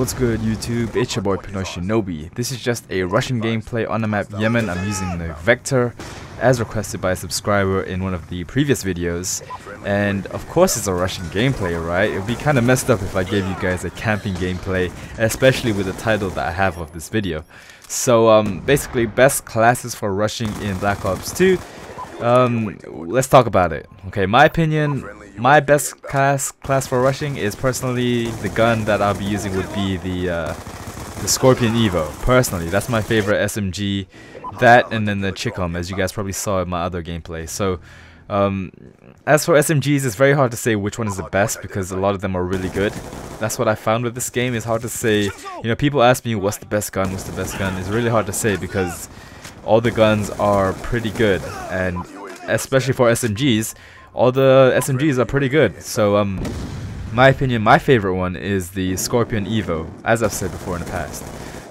what's good YouTube? It's your boy PinoShinobi. This is just a Russian gameplay on the map Yemen. I'm using the Vector as requested by a subscriber in one of the previous videos. And of course it's a Russian gameplay, right? It would be kind of messed up if I gave you guys a camping gameplay, especially with the title that I have of this video. So basically best classes for rushing in Black Ops 2. Let's talk about it. Okay, my opinion, my best class for rushing is personally the gun that I'll be using would be the Scorpion Evo. Personally, that's my favorite SMG. That and then the Chicom, as you guys probably saw in my other gameplay. So as for SMGs, it's very hard to say which one is the best because a lot of them are really good. That's what I found with this game. It's hard to say. You know, people ask me what's the best gun, what's the best gun. It's really hard to say because all the guns are pretty good, and especially for SMGs, all the SMGs are pretty good. So my opinion, my favorite one is the Scorpion Evo, as I've said before in the past.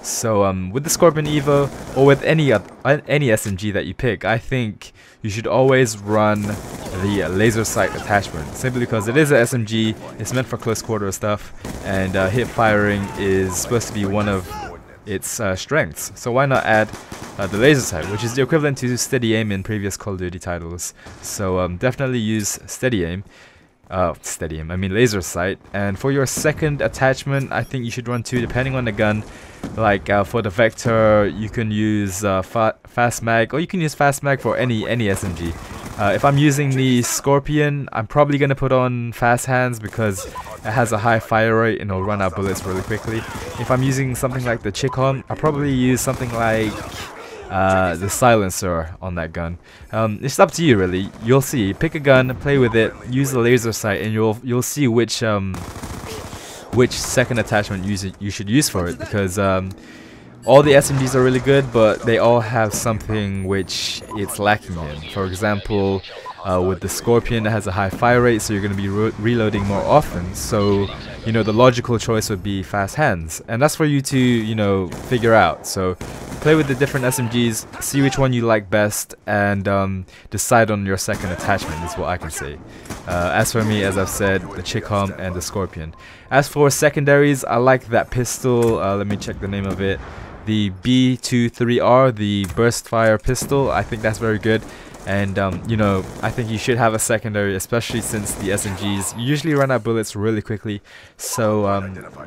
So with the Scorpion Evo, or with any SMG that you pick, I think you should always run the laser sight attachment, simply because it is an SMG, it's meant for close quarter stuff, and hip firing is supposed to be one of its strengths. So why not add the laser sight, which is the equivalent to steady aim in previous Call of Duty titles. So definitely use steady aim. I mean laser sight. And for your second attachment, I think you should run two depending on the gun. Like for the Vector, you can use fast mag, or you can use fast mag for any SMG. If I'm using the Scorpion, I'm probably gonna put on fast hands because it has a high fire rate and it'll run out bullets really quickly. If I'm using something like the Chicom, I'll probably use something like the silencer on that gun. It's up to you really. You'll see. Pick a gun, play with it, use the laser sight, and you'll see which second attachment you should use for it, because all the SMGs are really good, but they all have something which it's lacking in. For example, with the Scorpion, it has a high fire rate, so you're going to be reloading more often. So, you know, the logical choice would be fast hands, and that's for you to, you know, figure out. So, play with the different SMGs, see which one you like best, and decide on your second attachment is what I can say. As for me, as I've said, the Chicom and the Scorpion. As for secondaries, I like that pistol. Let me check the name of it. The B23R, the burst fire pistol. I think that's very good. And you know, I think you should have a secondary, especially since the SMGs usually run out bullets really quickly. So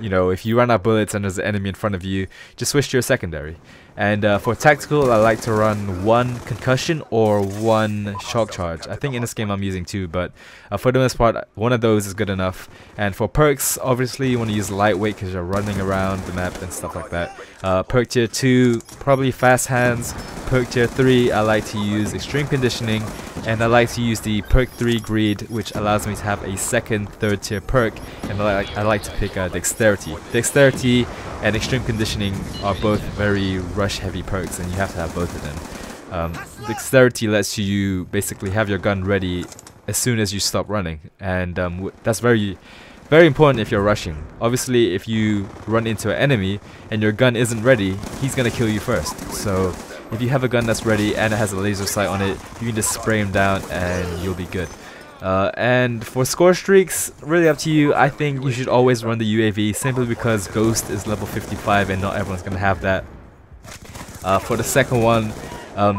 you know, if you run out bullets and there's an enemy in front of you, just switch to your secondary. And for tactical, I like to run one concussion or one shock charge. I think in this game I'm using two, but for the most part, one of those is good enough. And for perks, obviously you want to use lightweight because you're running around the map and stuff like that. Perk tier 2, probably fast hands. Perk tier 3, I like to use extreme conditioning, and I like to use the perk 3 greed, which allows me to have a second, third tier perk. And I like to pick dexterity. Dexterity and extreme conditioning are both very rush heavy perks, and you have to have both of them. Dexterity lets you basically have your gun ready as soon as you stop running, and that's very important if you're rushing. Obviously, if you run into an enemy and your gun isn't ready, he's gonna kill you first. So if you have a gun that's ready and it has a laser sight on it, you can just spray him down and you'll be good. And for score streaks, really up to you. I think you should always run the UAV, simply because Ghost is level 55 and not everyone's gonna have that. For the second one, I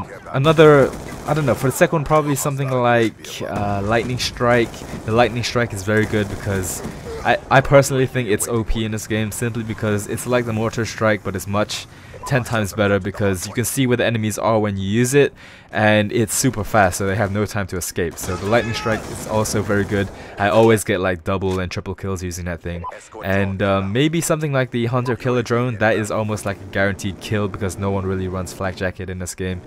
don't know, for the second one probably something like Lightning Strike. The Lightning Strike is very good because I personally think it's OP in this game, simply because it's like the Mortar Strike, but it's 10 times better, because you can see where the enemies are when you use it, and it's super fast, so they have no time to escape. So the Lightning Strike is also very good. I always get like double and triple kills using that thing. And maybe something like the Hunter Killer Drone, that is almost like a guaranteed kill because no one really runs Flak Jacket in this game.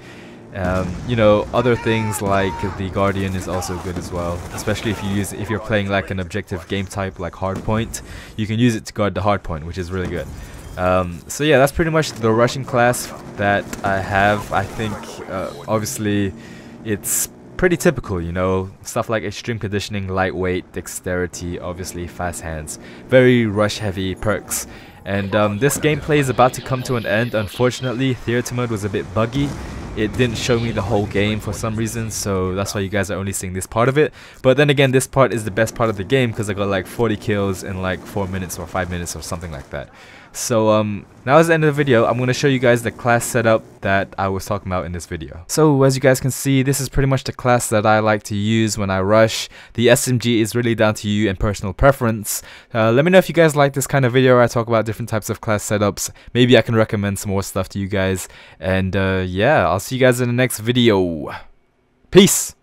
You know, other things like the Guardian is also good as well, especially if you're playing like an objective game type like Hardpoint. You can use it to guard the Hardpoint, which is really good. So yeah, that's pretty much the rushing class that I have. I think obviously it's pretty typical, you know, stuff like extreme conditioning, lightweight, dexterity, obviously fast hands, very rush heavy perks. And this gameplay is about to come to an end. Unfortunately, theater mode was a bit buggy. It didn't show me the whole game for some reason, so that's why you guys are only seeing this part of it. But then again, this part is the best part of the game because I got like 40 kills in like 4 minutes or 5 minutes or something like that. So now is the end of the video. I'm going to show you guys the class setup that I was talking about in this video. So as you guys can see, this is pretty much the class that I like to use when I rush. The SMG is really down to you and personal preference. Let me know if you guys like this kind of video where I talk about different types of class setups. Maybe I can recommend some more stuff to you guys. And yeah, I'll see you guys in the next video. Peace!